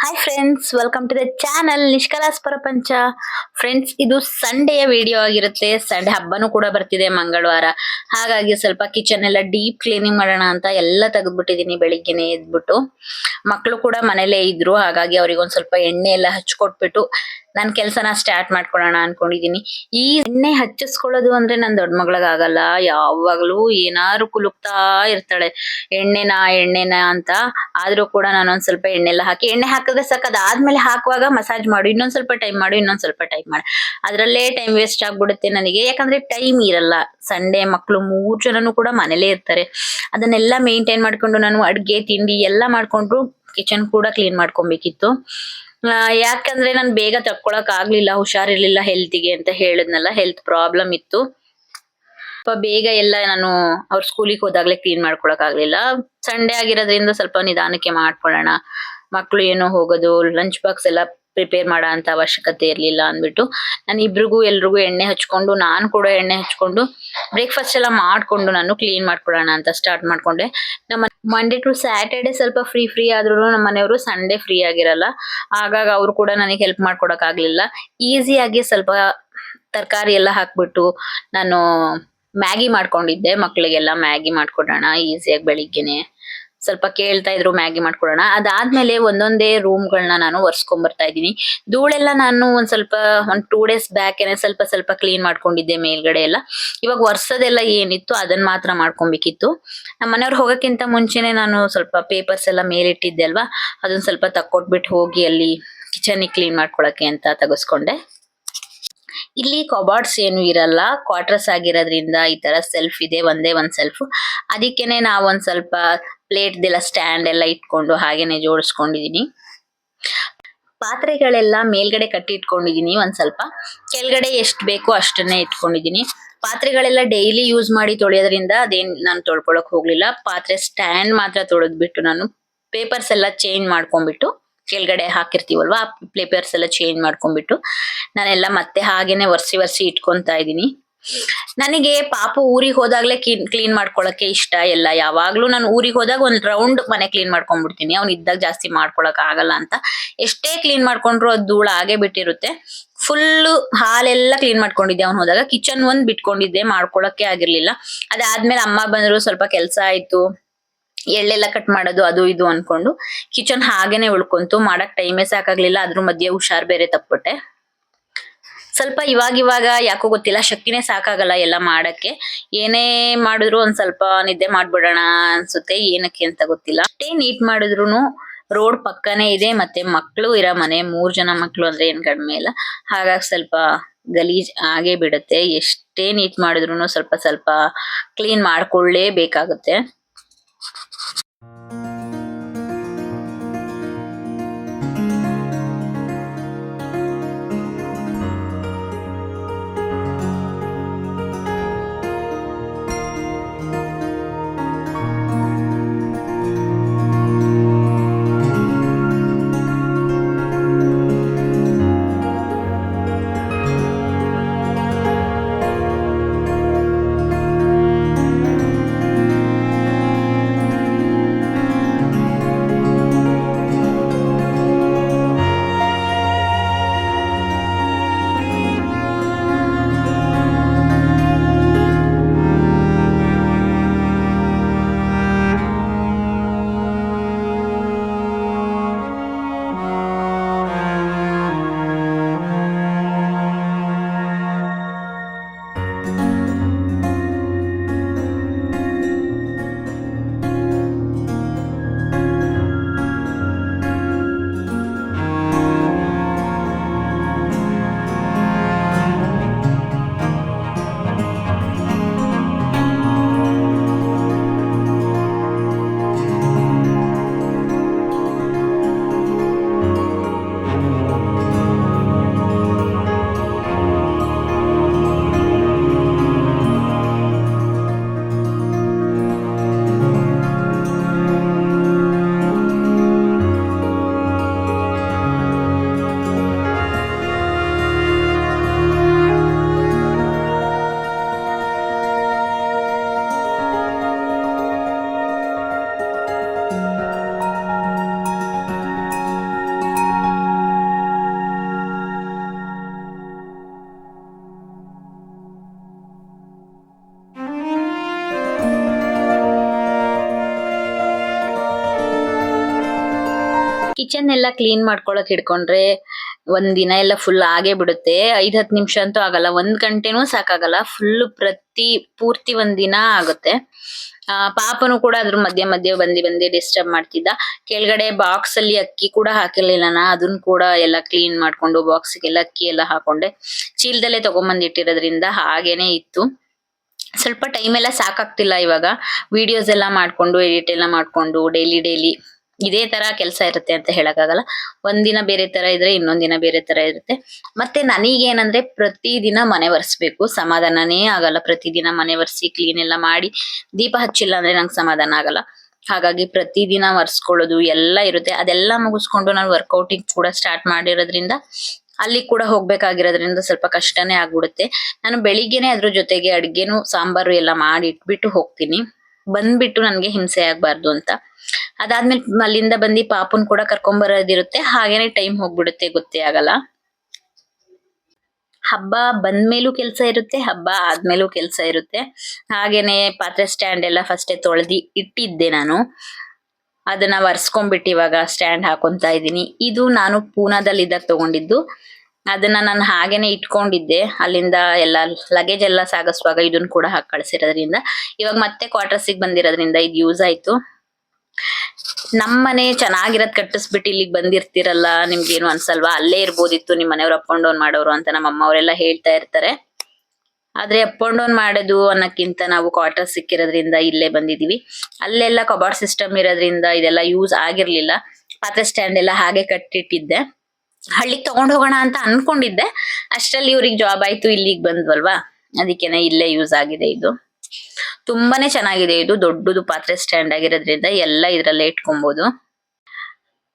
Hi friends, welcome to the channel ನಿಷ್ಕಲಾಸ್ ಪ್ರಪಂಚ. Friends, ಇದು ಸಂಡೆಯ ವಿಡಿಯೋ ಆಗಿರುತ್ತೆ. ಸಂಡೆ ಹಬ್ಬನೂ ಕೂಡ ಬರ್ತಿದೆ, ಮಂಗಳವಾರ. ಹಾಗಾಗಿ ಸ್ವಲ್ಪ ಕಿಚನ್ ಎಲ್ಲ ಡೀಪ್ ಕ್ಲೀನಿಂಗ್ ಮಾಡೋಣ ಅಂತ ಎಲ್ಲ ತೆಗೆದ್ಬಿಟ್ಟಿದೀನಿ ಬೆಳಿಗ್ಗೆನೆ ಎದ್ಬಿಟ್ಟು. ಮಕ್ಕಳು ಕೂಡ ಮನೇಲೇ ಇದ್ರು, ಹಾಗಾಗಿ ಅವ್ರಿಗೆ ಒಂದ್ ಸ್ವಲ್ಪ ಎಣ್ಣೆ ಎಲ್ಲ ಹಚ್ಕೊಟ್ಬಿಟ್ಟು ನನ್ ಕೆಲ್ಸನ ಸ್ಟಾರ್ಟ್ ಮಾಡ್ಕೊಳ್ಳೋಣ ಅನ್ಕೊಂಡಿದೀನಿ. ಈ ಎಣ್ಣೆ ಹಚ್ಚಿಸ್ಕೊಳ್ಳೋದು ಅಂದ್ರೆ ನನ್ ದೊಡ್ಡ ಮಗಳಾಗ ಆಗಲ್ಲ. ಯಾವಾಗ್ಲೂ ಏನಾರು ಕುಲುಕ್ತಾ ಇರ್ತಾಳೆ, ಎಣ್ಣೆನ ಅಂತ. ಆದ್ರೂ ಕೂಡ ನಾನು ಒಂದ್ ಸ್ವಲ್ಪ ಎಣ್ಣೆ ಎಲ್ಲ ಹಾಕಿ, ಎಣ್ಣೆ ಹಾಕಿದ್ರೆ ಸಾಕು, ಅದಾದ್ಮೇಲೆ ಹಾಕುವಾಗ ಮಸಾಜ್ ಮಾಡು, ಇನ್ನೊಂದ್ ಸ್ವಲ್ಪ ಟೈಮ್ ಮಾಡು, ಇನ್ನೊಂದ್ ಸ್ವಲ್ಪ ಟೈಮ್ ಮಾಡು. ಅದ್ರಲ್ಲೇ ಟೈಮ್ ವೇಸ್ಟ್ ಆಗ್ಬಿಡುತ್ತೆ ನನಗೆ. ಯಾಕಂದ್ರೆ ಟೈಮ್ ಇರಲ್ಲ. ಸಂಡೆ ಮಕ್ಕಳು 3 ಜನನು ಕೂಡ ಮನೇಲೇ ಇರ್ತಾರೆ. ಅದನ್ನೆಲ್ಲ ಮೇಂಟೈನ್ ಮಾಡ್ಕೊಂಡು ನಾನು ಅಡ್ಗೆ ತಿಂಡಿ ಎಲ್ಲ ಮಾಡ್ಕೊಂಡು ಕಿಚನ್ ಕೂಡ ಕ್ಲೀನ್ ಮಾಡ್ಕೊಬೇಕಿತ್ತು. ಯಾಕಂದ್ರೆ ನಾನು ಬೇಗ ತಕ್ಕೊಳಕ್ ಆಗ್ಲಿಲ್ಲ, ಹುಷಾರಿರ್ಲಿಲ್ಲ ಹೆಲ್ತಿಗೆ ಅಂತ ಹೇಳಿದ್ನಲ್ಲ, ಹೆಲ್ತ್ ಪ್ರಾಬ್ಲಮ್ ಇತ್ತು. ಸ್ವಲ್ಪ ಬೇಗ ಎಲ್ಲ ನಾನು ಅವ್ರ ಸ್ಕೂಲಿಗೆ ಹೋದಾಗ್ಲೇ ಕ್ಲೀನ್ ಮಾಡ್ಕೊಳಕ್ ಆಗ್ಲಿಲ್ಲ. ಸಂಡೇ ಆಗಿರೋದ್ರಿಂದ ಸ್ವಲ್ಪ ನಿಧಾನಕ್ಕೆ ಮಾಡ್ಕೊಳ್ಳೋಣ, ಮಕ್ಳು ಏನೋ ಹೋಗೋದು, ಲಂಚ್ ಬಾಕ್ಸ್ ಎಲ್ಲ ಪ್ರಿಪೇರ್ ಮಾಡೋ ಅಂತ ಅವಶ್ಯಕತೆ ಇರ್ಲಿಲ್ಲ ಅಂದ್ಬಿಟ್ಟು ನಾನು ಎಲ್ರಿಗೂ ಎಣ್ಣೆ ಹಚ್ಕೊಂಡು, ನಾನು ಕೂಡ ಎಣ್ಣೆ ಹಚ್ಕೊಂಡು ಬ್ರೇಕ್ಫಾಸ್ಟ್ ಎಲ್ಲ ಮಾಡ್ಕೊಂಡು ನಾನು ಕ್ಲೀನ್ ಮಾಡ್ಕೊಳ್ಳೋಣ ಅಂತ ಸ್ಟಾರ್ಟ್ ಮಾಡ್ಕೊಂಡೆ. ನಮ್ಮ ಮಂಡೇ ಟು ಸ್ಯಾಟರ್ಡೆ ಸ್ವಲ್ಪ ಫ್ರೀ ಆದ್ರೂ ನಮ್ಮ ಮನೆಯವರು ಸಂಡೇ ಫ್ರೀ ಆಗಿರಲ್ಲ. ಹಾಗಾಗಿ ಅವ್ರು ಕೂಡ ನನಗೆ ಹೆಲ್ಪ್ ಮಾಡ್ಕೊಡಕ್ ಆಗ್ಲಿಲ್ಲ. ಈಸಿಯಾಗಿ ಸ್ವಲ್ಪ ತರಕಾರಿ ಎಲ್ಲ ಹಾಕ್ಬಿಟ್ಟು ನಾನು ಮ್ಯಾಗಿ ಮಾಡ್ಕೊಂಡಿದ್ದೆ. ಮಕ್ಳಿಗೆಲ್ಲ ಮ್ಯಾಗಿ ಮಾಡ್ಕೊಡೋಣ ಈಸಿಯಾಗಿ, ಬೆಳಿಗ್ಗೆನೆ ಸ್ವಲ್ಪ ಕೇಳ್ತಾ ಇದ್ರು ಮ್ಯಾಗಿ ಮಾಡ್ಕೊಡೋಣ. ಅದಾದ್ಮೇಲೆ ಒಂದೊಂದೇ ರೂಮ್ಗಳನ್ನ ನಾನು ಒರ್ಸ್ಕೊಂಡ್ ಬರ್ತಾ ಇದ್ದೀನಿ. ಧೂಳೆಲ್ಲ ನಾನು ಒಂದ್ 2 ಡೇಸ್ ಬ್ಯಾಕ್ ಸ್ವಲ್ಪ ಕ್ಲೀನ್ ಮಾಡ್ಕೊಂಡಿದ್ದೆ ಮೇಲ್ಗಡೆ ಎಲ್ಲ. ಇವಾಗ ಒರ್ಸೋದೆಲ್ಲ ಏನಿತ್ತು ಅದನ್ನ ಮಾತ್ರ ಮಾಡ್ಕೊಬೇಕಿತ್ತು. ನಮ್ಮ ಮನೆಯವ್ರು ಹೋಗಕ್ಕಿಂತ ಮುಂಚೆನೆ ನಾನು ಸ್ವಲ್ಪ ಪೇಪರ್ಸ್ ಎಲ್ಲ ಮೇಲಿಟ್ಟಿದ್ದೆ ಅಲ್ವಾ, ಅದನ್ನ ಸ್ವಲ್ಪ ತಕ್ಕೊಟ್ಬಿಟ್ಟು ಹೋಗಿ ಅಲ್ಲಿ ಕಿಚನ್ ಕ್ಲೀನ್ ಮಾಡ್ಕೊಳಕ್ಕೆ ಅಂತ ತೆಗೆಸ್ಕೊಂಡೆ. ಇಲ್ಲಿ ಕಬಾರ್ಡ್ಸ್ ಏನು ಇರಲ್ಲ, ಕ್ವಾರ್ಟರ್ಸ್ ಆಗಿರೋದ್ರಿಂದ ಈ ತರ ಸೆಲ್ಫ್ ಇದೆ, ಒಂದೇ ಒಂದ್ ಸೆಲ್ಫ್. ಅದಕ್ಕೇನೆ ನಾವೊಂದ್ ಸ್ವಲ್ಪ ಪ್ಲೇಟ್ದೆಲ್ಲ ಸ್ಟ್ಯಾಂಡ್ ಎಲ್ಲ ಇಟ್ಕೊಂಡು ಹಾಗೇನೆ ಜೋಡಿಸ್ಕೊಂಡಿದೀನಿ. ಪಾತ್ರೆಗಳೆಲ್ಲ ಮೇಲ್ಗಡೆ ಕಟ್ಟಿ ಇಟ್ಕೊಂಡಿದೀನಿ, ಒಂದ್ ಸ್ವಲ್ಪ ಕೆಳಗಡೆ ಎಷ್ಟ್ ಬೇಕೋ ಅಷ್ಟನ್ನೇ ಇಟ್ಕೊಂಡಿದೀನಿ. ಪಾತ್ರೆಗಳೆಲ್ಲ ಡೈಲಿ ಯೂಸ್ ಮಾಡಿ ತೊಳೆಯೋದ್ರಿಂದ ಅದೇನ್ ನಾನು ತೊಳ್ಕೊಳಕ್ ಹೋಗ್ಲಿಲ್ಲ. ಪಾತ್ರೆ ಸ್ಟ್ಯಾಂಡ್ ಮಾತ್ರ ತೊಳೆದ್ಬಿಟ್ಟು ನಾನು ಪೇಪರ್ಸ್ ಎಲ್ಲ ಚೇಂಜ್ ಮಾಡ್ಕೊಂಡ್ಬಿಟ್ಟು, ಕೆಳಗಡೆ ಹಾಕಿರ್ತೀವಲ್ವಾ ಆ ಪೇಪರ್ಸ್ ಎಲ್ಲ ಚೇಂಜ್ ಮಾಡ್ಕೊಂಡ್ಬಿಟ್ಟು ನಾನೆಲ್ಲ ಮತ್ತೆ ಹಾಗೇನೆ ಒರ್ಸಿ ಇಟ್ಕೊಂತಾ ಇದೀನಿ. ನನಗೆ ಪಾಪು ಊರಿಗೆ ಹೋದಾಗ್ಲೇ ಕ್ಲೀನ್ ಮಾಡ್ಕೊಳಕ್ಕೆ ಇಷ್ಟ. ಎಲ್ಲ ಯಾವಾಗ್ಲೂ ನಾನು ಊರಿಗೆ ಹೋದಾಗ ಒಂದ್ ರೌಂಡ್ ಮನೆ ಕ್ಲೀನ್ ಮಾಡ್ಕೊಂಡ್ಬಿಡ್ತೀನಿ, ಅವ್ನ್ ಇದ್ದಾಗ ಜಾಸ್ತಿ ಮಾಡ್ಕೊಳಕ್ ಆಗಲ್ಲ ಅಂತ. ಎಷ್ಟೇ ಕ್ಲೀನ್ ಮಾಡ್ಕೊಂಡ್ರು ಅದು ಧೂಳ ಆಗೇ ಬಿಟ್ಟಿರುತ್ತೆ. ಫುಲ್ ಹಾಲೆಲ್ಲ ಕ್ಲೀನ್ ಮಾಡ್ಕೊಂಡಿದ್ದೆ ಅವ್ನ್ ಹೋದಾಗ. ಕಿಚನ್ ಒಂದ್ ಬಿಟ್ಕೊಂಡಿದ್ದೆ, ಮಾಡ್ಕೊಳಕ್ಕೆ ಆಗಿರ್ಲಿಲ್ಲ. ಅದಾದ್ಮೇಲೆ ಅಮ್ಮ ಬಂದ್ರು, ಸ್ವಲ್ಪ ಕೆಲ್ಸ ಆಯ್ತು, ಎಳ್ಳೆಲ್ಲ ಕಟ್ ಮಾಡೋದು ಅದು ಇದು ಅನ್ಕೊಂಡು ಕಿಚನ್ ಹಾಗೇನೆ ಉಳ್ಕೊಂತು. ಮಾಡಕ್ ಟೈಮೇ ಸಾಕಾಗ್ಲಿಲ್ಲ. ಅದ್ರ ಮಧ್ಯೆ ಹುಷಾರ್ ಬೇರೆ ತಪ್ಪಿಟ್ಟೆ. ಸ್ವಲ್ಪ ಇವಾಗ ಯಾಕೋ ಗೊತ್ತಿಲ್ಲ, ಶಕ್ತಿನೇ ಸಾಕಾಗಲ್ಲ ಎಲ್ಲ ಮಾಡಕ್ಕೆ. ಏನೇ ಮಾಡಿದ್ರು ಒಂದ್ ಸ್ವಲ್ಪ ನಿದ್ದೆ ಮಾಡ್ಬಿಡೋಣ ಅನ್ಸುತ್ತೆ, ಏನಕ್ಕೆ ಅಂತ ಗೊತ್ತಿಲ್ಲ. ಅಷ್ಟೇ ನೀಟ್ ಮಾಡಿದ್ರುನು ರೋಡ್ ಪಕ್ಕನೇ ಇದೆ, ಮತ್ತೆ ಮಕ್ಳು ಇರೋ ಮನೆ, 3 ಜನ ಮಕ್ಳು ಅಂದ್ರೆ ಏನ್ ಕಡಿಮೆ ಇಲ್ಲ. ಹಾಗಾಗಿ ಸ್ವಲ್ಪ ಗಲೀಜ್ ಆಗೇ ಬಿಡುತ್ತೆ. ಎಷ್ಟೇ ನೀಟ್ ಮಾಡಿದ್ರುನು ಸ್ವಲ್ಪ ಕ್ಲೀನ್ ಮಾಡ್ಕೊಳ್ಳೇ ಬೇಕಾಗುತ್ತೆ. ಕಿಚನ್ ಎಲ್ಲ ಕ್ಲೀನ್ ಮಾಡ್ಕೊಳಕ್ ಹಿಡ್ಕೊಂಡ್ರೆ ಒಂದ್ ದಿನ ಎಲ್ಲ ಫುಲ್ ಆಗೇ ಬಿಡುತ್ತೆ. 5-10 ನಿಮಿಷ ಅಂತೂ ಆಗಲ್ಲ, 1 ಗಂಟೆನೂ ಸಾಕಾಗಲ್ಲ. ಫುಲ್ ಪೂರ್ತಿ ಒಂದ್ ದಿನ ಆಗುತ್ತೆ. ಪಾಪನು ಕೂಡ ಅದ್ರ ಮಧ್ಯೆ ಮಧ್ಯೆ ಬಂದಿ ಡಿಸ್ಟರ್ಬ್ ಮಾಡ್ತಿದ್ದ. ಕೆಳಗಡೆ ಬಾಕ್ಸ್ ಅಲ್ಲಿ ಅಕ್ಕಿ ಕೂಡ ಹಾಕಿರ್ಲಿಲ್ಲ ನಾ, ಅದನ್ನ ಕೂಡ ಎಲ್ಲ ಕ್ಲೀನ್ ಮಾಡ್ಕೊಂಡು ಬಾಕ್ಸ್ಗೆಲ್ಲ ಅಕ್ಕಿ ಎಲ್ಲ ಹಾಕೊಂಡೆ. ಚೀಲದಲ್ಲೇ ತಗೊಂಬಂದ್ ಇಟ್ಟಿರೋದ್ರಿಂದ ಹಾಗೇನೆ ಇತ್ತು. ಸ್ವಲ್ಪ ಟೈಮ್ ಎಲ್ಲ ಸಾಕಾಗ್ತಿಲ್ಲ ಇವಾಗ. ವಿಡಿಯೋಸ್ ಎಲ್ಲ ಮಾಡ್ಕೊಂಡು ಎಡಿಟ್ ಎಲ್ಲ ಮಾಡ್ಕೊಂಡು ಡೈಲಿ ಇದೇ ತರ ಕೆಲಸ ಇರುತ್ತೆ ಅಂತ ಹೇಳಕ್ಕಾಗಲ್ಲ. ಒಂದಿನ ಬೇರೆ ತರ ಇದ್ರೆ ಇನ್ನೊಂದ್ ದಿನ ಬೇರೆ ತರ ಇರುತ್ತೆ. ಮತ್ತೆ ನನಗೇನಂದ್ರೆ ಪ್ರತಿದಿನ ಮನೆ ಒರೆಸ್ಬೇಕು, ಸಮಾಧಾನನೇ ಆಗಲ್ಲ. ಪ್ರತಿದಿನ ಮನೆ ಒರೆಸಿ ಕ್ಲೀನ್ ಎಲ್ಲ ಮಾಡಿ ದೀಪ ಹಚ್ಚಿಲ್ಲ ಅಂದ್ರೆ ನಂಗೆ ಸಮಾಧಾನ ಆಗಲ್ಲ. ಹಾಗಾಗಿ ಪ್ರತಿದಿನ ಒರೆಸ್ಕೊಳ್ಳೋದು ಎಲ್ಲ ಇರುತ್ತೆ. ಅದೆಲ್ಲ ಮುಗಿಸ್ಕೊಂಡು ನಾನು ವರ್ಕೌಟಿಂಗ್ ಕೂಡ ಸ್ಟಾರ್ಟ್ ಮಾಡಿರೋದ್ರಿಂದ ಅಲ್ಲಿ ಕೂಡ ಹೋಗ್ಬೇಕಾಗಿರೋದ್ರಿಂದ ಸ್ವಲ್ಪ ಕಷ್ಟನೇ ಆಗ್ಬಿಡುತ್ತೆ. ನಾನು ಬೆಳಿಗ್ಗೆನೆ ಅದ್ರ ಜೊತೆಗೆ ಅಡ್ಗೆನು ಸಾಂಬಾರು ಎಲ್ಲ ಮಾಡಿ ಇಟ್ಬಿಟ್ಟು ಹೋಗ್ತೀನಿ, ಬಂದ್ಬಿಟ್ಟು ನನ್ಗೆ ಹಿಂಸೆ ಆಗ್ಬಾರ್ದು ಅಂತ. ಅದಾದ್ಮೇಲೆ ಅಲ್ಲಿಂದ ಬಂದು ಪಾಪುನ್ ಕೂಡ ಕರ್ಕೊಂಬರೋದಿರುತ್ತೆ. ಹಾಗೇನೆ ಟೈಮ್ ಹೋಗ್ಬಿಡುತ್ತೆ, ಗೊತ್ತೇ ಆಗಲ್ಲ. ಹಬ್ಬ ಬಂದ್ಮೇಲೂ ಕೆಲ್ಸ ಇರುತ್ತೆ, ಹಬ್ಬ ಆದ್ಮೇಲೂ ಕೆಲ್ಸ ಇರುತ್ತೆ. ಹಾಗೇನೆ ಪಾತ್ರೆ ಸ್ಟ್ಯಾಂಡ್ ಎಲ್ಲ ಫಸ್ಟೇ ತೊಳೆದಿ ಇಟ್ಟಿದ್ದೆ ನಾನು. ಅದನ್ನ ಒರೆಸ್ಕೊಂಡ್ಬಿಟ್ಟು ಇವಾಗ ಸ್ಟ್ಯಾಂಡ್ ಹಾಕೊಂತಾ ಇದೀನಿ. ಇದು ನಾನು ಪೂನಾದಲ್ಲಿದ್ದಾಗ ತಗೊಂಡಿದ್ದು. ಅದನ್ನ ನಾನು ಹಾಗೇನೆ ಇಟ್ಕೊಂಡಿದ್ದೆ. ಅಲ್ಲಿಂದ ಎಲ್ಲ ಲಗೇಜ್ ಎಲ್ಲ ಸಾಗಿಸುವಾಗ ಇದನ್ನ ಕೂಡ ಹಾಕಿ ಕಳ್ಸಿರೋದ್ರಿಂದ ಇವಾಗ ಮತ್ತೆ ಕ್ವಾರ್ಟರ್ಸಿಗೆ ಬಂದಿರೋದ್ರಿಂದ ಇದು ಯೂಸ್ ಆಯ್ತು. ನಮ್ಮನೆ ಚೆನ್ನಾಗಿರೋದ್ ಕಟ್ಟಿಸ್ಬಿಟ್ಟು ಇಲ್ಲಿಗೆ ಬಂದಿರ್ತೀರಲ್ಲ, ನಿಮ್ಗೇನು ಅನ್ಸಲ್ವಾ? ಅಲ್ಲೇ ಇರ್ಬೋದಿತ್ತು ನಿಮ್ ಮನೆಯವ್ರು ಅಪ್ ಅಂಡ್ ಡೌನ್ ಮಾಡೋರು ಅಂತ ನಮ್ಮ ಅಮ್ಮ ಅವರೆಲ್ಲ ಹೇಳ್ತಾ ಇರ್ತಾರೆ. ಆದ್ರೆ ಅಪ್ ಅಂಡ್ ಡೌನ್ ಮಾಡೋದು ಅನ್ನಕ್ಕಿಂತ ನಾವು ಕ್ವಾರ್ಟರ್ ಸಿಕ್ಕಿರೋದ್ರಿಂದ ಇಲ್ಲೇ ಬಂದಿದೀವಿ. ಅಲ್ಲೆಲ್ಲ ಕಬಾರ್ಡ್ ಸಿಸ್ಟಮ್ ಇರೋದ್ರಿಂದ ಇದೆಲ್ಲ ಯೂಸ್ ಆಗಿರ್ಲಿಲ್ಲ. ಪಾತ್ರೆ ಸ್ಟ್ಯಾಂಡ್ ಎಲ್ಲ ಹಾಗೆ ಕಟ್ಟಿಟ್ಟಿದ್ದೆ. ಹಳ್ಳಿಗೆ ತಗೊಂಡ್ ಹೋಗೋಣ ಅಂತ ಅನ್ಕೊಂಡಿದ್ದೆ, ಅಷ್ಟ್ರಲ್ಲಿ ಇವ್ರಿಗೆ ಜಾಬ್ ಆಯ್ತು, ಇಲ್ಲಿಗೆ ಬಂದ್ವಲ್ವಾ, ಅದಕ್ಕೇನೆ ಇಲ್ಲೇ ಯೂಸ್ ಆಗಿದೆ. ಇದು ತುಂಬಾನೇ ಚೆನ್ನಾಗಿದೆ. ಇದು ದೊಡ್ಡದು ಪಾತ್ರೆ ಸ್ಟ್ಯಾಂಡ್ ಆಗಿರೋದ್ರಿಂದ ಎಲ್ಲ ಇದ್ರಲ್ಲೇ ಇಟ್ಕೊಬಹುದು.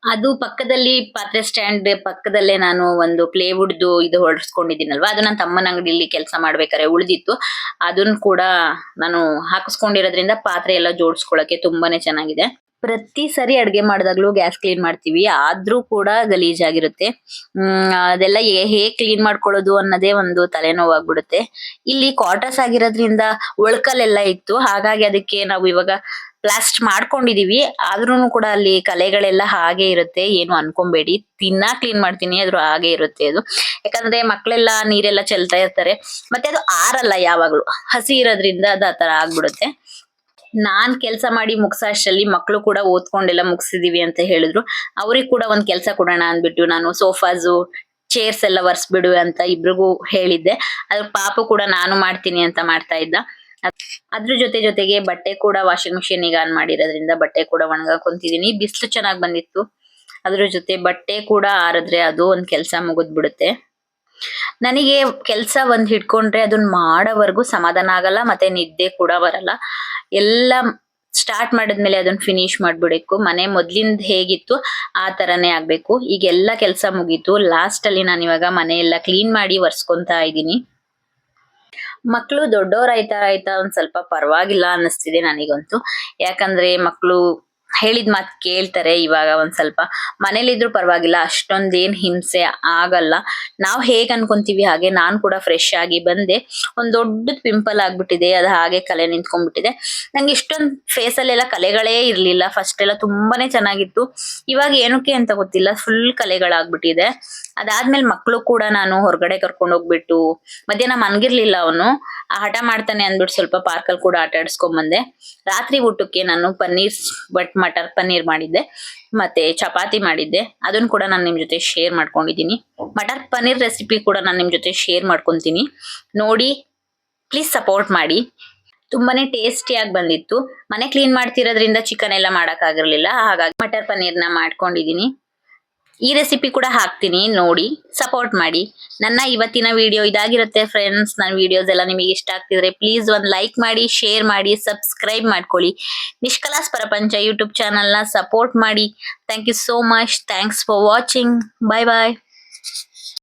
ಅದು ಪಕ್ಕದಲ್ಲಿ ಪಾತ್ರೆ ಸ್ಟ್ಯಾಂಡ್ ಪಕ್ಕದಲ್ಲೇ ನಾನು ಒಂದು ಪ್ಲೇವುಡ್ದು ಇದು ಹೊಡ್ಸ್ಕೊಂಡಿದ್ದೀನಲ್ವಾ, ಅದು ನನ್ನ ತಮ್ಮನ ಅಂಗಡಿಲಿ ಕೆಲಸ ಮಾಡ್ಬೇಕಾದ್ರೆ ಉಳಿದಿತ್ತು. ಅದನ್ನ ಕೂಡ ನಾನು ಹಾಕಿಸ್ಕೊಂಡಿರೋದ್ರಿಂದ ಪಾತ್ರೆ ಎಲ್ಲ ಜೋಡಿಸ್ಕೊಳಕ್ಕೆ ತುಂಬಾನೇ ಚೆನ್ನಾಗಿದೆ. ಪ್ರತಿ ಸರಿ ಅಡ್ಗೆ ಮಾಡಿದಾಗ್ಲೂ ಗ್ಯಾಸ್ ಕ್ಲೀನ್ ಮಾಡ್ತೀವಿ, ಆದ್ರೂ ಕೂಡ ಗಲೀಜಾಗಿರುತ್ತೆ. ಅದೆಲ್ಲ ಹೇಗ್ ಕ್ಲೀನ್ ಮಾಡ್ಕೊಳ್ಳೋದು ಅನ್ನೋದೇ ಒಂದು ತಲೆನೋವಾಗ್ಬಿಡುತ್ತೆ. ಇಲ್ಲಿ ಕ್ವಾರ್ಟರ್ಸ್ ಆಗಿರೋದ್ರಿಂದ ಒಳ್ಕಲ್ಲೆಲ್ಲ ಇತ್ತು, ಹಾಗಾಗಿ ಅದಕ್ಕೆ ನಾವು ಇವಾಗ ಪ್ಲಾಸ್ಟ್ ಮಾಡ್ಕೊಂಡಿದೀವಿ. ಆದ್ರೂನು ಕೂಡ ಅಲ್ಲಿ ಕಲೆಗಳೆಲ್ಲ ಹಾಗೆ ಇರುತ್ತೆ, ಏನು ಅನ್ಕೊಂಬೇಡಿ. ಕ್ಲೀನ್ ಮಾಡ್ತೀನಿ ಆದ್ರೂ ಹಾಗೆ ಇರುತ್ತೆ ಅದು. ಯಾಕಂದ್ರೆ ಮಕ್ಳೆಲ್ಲ ನೀರೆಲ್ಲ ಚೆಲ್ತಾ ಇರ್ತಾರೆ, ಮತ್ತೆ ಅದು ಆರಲ್ಲ, ಯಾವಾಗ್ಲೂ ಹಸಿ ಇರೋದ್ರಿಂದ ಅದು ಆ ತರ ಆಗ್ಬಿಡುತ್ತೆ. ನಾನ್ ಕೆಲ್ಸ ಮಾಡಿ ಮುಗ್ಸೋ ಅಷ್ಟ್ರಲ್ಲಿ ಮಕ್ಳು ಕೂಡ ಓದ್ಕೊಂಡೆಲ್ಲ ಮುಗಿಸಿದೀವಿ ಅಂತ ಹೇಳಿದ್ರು. ಅವ್ರಿಗೆ ಕೂಡ ಒಂದ್ ಕೆಲ್ಸ ಕೊಡೋಣ ಅಂದ್ಬಿಟ್ಟು ನಾನು ಸೋಫಾಸು ಚೇರ್ಸ್ ಎಲ್ಲ ಒರೆಸ್ಬಿಡು ಅಂತ ಇಬ್ರಿಗೂ ಹೇಳಿದ್ದೆ. ಅದ್ರ ಪಾಪು ಕೂಡ ನಾನು ಮಾಡ್ತೀನಿ ಅಂತ ಮಾಡ್ತಾ ಇದ್ದ. ಅದ್ರ ಜೊತೆಗೆ ಬಟ್ಟೆ ಕೂಡ ವಾಷಿಂಗ್ ಮಿಷಿನ್ ಈಗ ಆನ್ ಮಾಡಿರೋದ್ರಿಂದ ಬಟ್ಟೆ ಕೂಡ ಒಣಗಾಕೊಂತಿದೀನಿ. ಬಿಸ್ಲು ಚೆನ್ನಾಗ್ ಬಂದಿತ್ತು, ಅದ್ರ ಜೊತೆ ಬಟ್ಟೆ ಕೂಡ ಆರಿದ್ರೆ ಅದು ಒಂದ್ ಕೆಲ್ಸ ಮುಗಿದ್ ಬಿಡುತ್ತೆ. ನನಗೆ ಕೆಲ್ಸ ಒಂದ್ ಹಿಡ್ಕೊಂಡ್ರೆ ಅದನ್ನ ಮಾಡೋವರೆಗೂ ಸಮಾಧಾನ ಆಗಲ್ಲ, ಮತ್ತೆ ನಿದ್ದೆ ಕೂಡ ಬರಲ್ಲ. ಎಲ್ಲ ಸ್ಟಾರ್ಟ್ ಮಾಡಿದ್ಮೇಲೆ ಅದನ್ನ ಫಿನಿಶ್ ಮಾಡ್ಬಿಡ್ಬೇಕು. ಮನೆ ಮೊದ್ಲಿಂದ ಹೇಗಿತ್ತು ಆ ತರನೇ ಆಗ್ಬೇಕು. ಈಗ ಎಲ್ಲ ಕೆಲ್ಸ ಮುಗೀತು. ಲಾಸ್ಟ್ ಅಲ್ಲಿ ನಾನು ಇವಾಗ ಮನೆ ಎಲ್ಲ ಕ್ಲೀನ್ ಮಾಡಿ ಒರೆಸ್ಕೊಂತಾ ಇದ್ದೀನಿ. ಮಕ್ಳು ದೊಡ್ಡೋರಾಯ್ತಾ ಒಂದ್ ಸ್ವಲ್ಪ ಪರವಾಗಿಲ್ಲ ಅನ್ನಿಸ್ತಿದೆ ನನಗಂತೂ. ಯಾಕಂದ್ರೆ ಮಕ್ಳು ಹೇಳಿದ್ ಮಾತ್ ಕೇಳ್ತಾರೆ ಇವಾಗ. ಒಂದ್ ಸ್ವಲ್ಪ ಮನೇಲಿದ್ರು ಪರವಾಗಿಲ್ಲ, ಅಷ್ಟೊಂದೇನ್ ಹಿಂಸೆ ಆಗಲ್ಲ. ನಾವ್ ಹೇಗ್ ಅನ್ಕೊಂತೀವಿ ಹಾಗೆ. ನಾನ್ ಕೂಡ ಫ್ರೆಶ್ ಆಗಿ ಬಂದೆ, ಒಂದ್ ದೊಡ್ಡದ್ ಪಿಂಪಲ್ ಆಗ್ಬಿಟ್ಟಿದೆ, ಅದು ಹಾಗೆ ಕಲೆ ನಿಂತ್ಕೊಂಡ್ಬಿಟ್ಟಿದೆ. ನಂಗೆ ಇಷ್ಟೊಂದ್ ಫೇಸ್ ಅಲ್ಲೆಲ್ಲ ಕಲೆಗಳೇ ಇರ್ಲಿಲ್ಲ. ಫಸ್ಟ್ ಎಲ್ಲ ತುಂಬಾನೇ ಚೆನ್ನಾಗಿತ್ತು, ಇವಾಗ ಏನಕ್ಕೆ ಅಂತ ಗೊತ್ತಿಲ್ಲ ಫುಲ್ ಕಲೆಗಳಾಗ್ಬಿಟ್ಟಿದೆ. ಅದಾದ್ಮೇಲೆ ಮಕ್ಳು ಕೂಡ ನಾನು ಹೊರಗಡೆ ಕರ್ಕೊಂಡ್ ಹೋಗ್ಬಿಟ್ಟು, ಮಧ್ಯಾಹ್ನ ಮನ್ಗಿರ್ಲಿಲ್ಲ ಅವನು, ಹಠ ಮಾಡ್ತಾನೆ ಅಂದ್ಬಿಟ್ಟು ಸ್ವಲ್ಪ ಪಾರ್ಕಲ್ಲಿ ಕೂಡ ಆಟ ಆಡ್ಸ್ಕೊಂಡ್ ಬಂದೆ. ರಾತ್ರಿ ಊಟಕ್ಕೆ ನಾನು ಮಟರ್ ಪನ್ನೀರ್ ಮಾಡಿದ್ದೆ, ಮತ್ತೆ ಚಪಾತಿ ಮಾಡಿದ್ದೆ. ಅದನ್ನ ಕೂಡ ನಾನು ನಿಮ್ ಜೊತೆ ಶೇರ್ ಮಾಡ್ಕೊಂಡಿದ್ದೀನಿ. ಮಟರ್ ಪನ್ನೀರ್ ರೆಸಿಪಿ ಕೂಡ ನಾನು ನಿಮ್ ಜೊತೆ ಶೇರ್ ಮಾಡ್ಕೊಂತೀನಿ, ನೋಡಿ ಪ್ಲೀಸ್ ಸಪೋರ್ಟ್ ಮಾಡಿ. ತುಂಬಾನೇ ಟೇಸ್ಟಿಯಾಗಿ ಬಂದಿತ್ತು. ಮನೆ ಕ್ಲೀನ್ ಮಾಡ್ತಿರೋದ್ರಿಂದ ಚಿಕನ್ ಎಲ್ಲ ಮಾಡಕ್ ಆಗಿರ್ಲಿಲ್ಲ, ಹಾಗಾಗಿ ಮಟರ್ ಪನ್ನೀರ್ನ ಮಾಡ್ಕೊಂಡಿದೀನಿ. ಈ ರೆಸಿಪಿ ಕೂಡ ಹಾಕ್ತೀನಿ, ನೋಡಿ ಸಪೋರ್ಟ್ ಮಾಡಿ. ನನ್ನ ಇವತ್ತಿನ ವಿಡಿಯೋ ಇದಾಗಿರುತ್ತೆ ಫ್ರೆಂಡ್ಸ್. ನನ್ನ ವಿಡಿಯೋಸ್ ಎಲ್ಲ ನಿಮಗೆ ಇಷ್ಟ ಆಗ್ತಿದ್ರೆ ಪ್ಲೀಸ್ ಒಂದು ಲೈಕ್ ಮಾಡಿ, ಶೇರ್ ಮಾಡಿ, ಸಬ್ಸ್ಕ್ರೈಬ್ ಮಾಡ್ಕೊಳ್ಳಿ. ನಿಷ್ಕಲಾಸ್ ಪ್ರಪಂಚ ಯೂಟ್ಯೂಬ್ ಚಾನಲ್ನ ಸಪೋರ್ಟ್ ಮಾಡಿ. Thank you so much. Thanks for watching. Bye bye.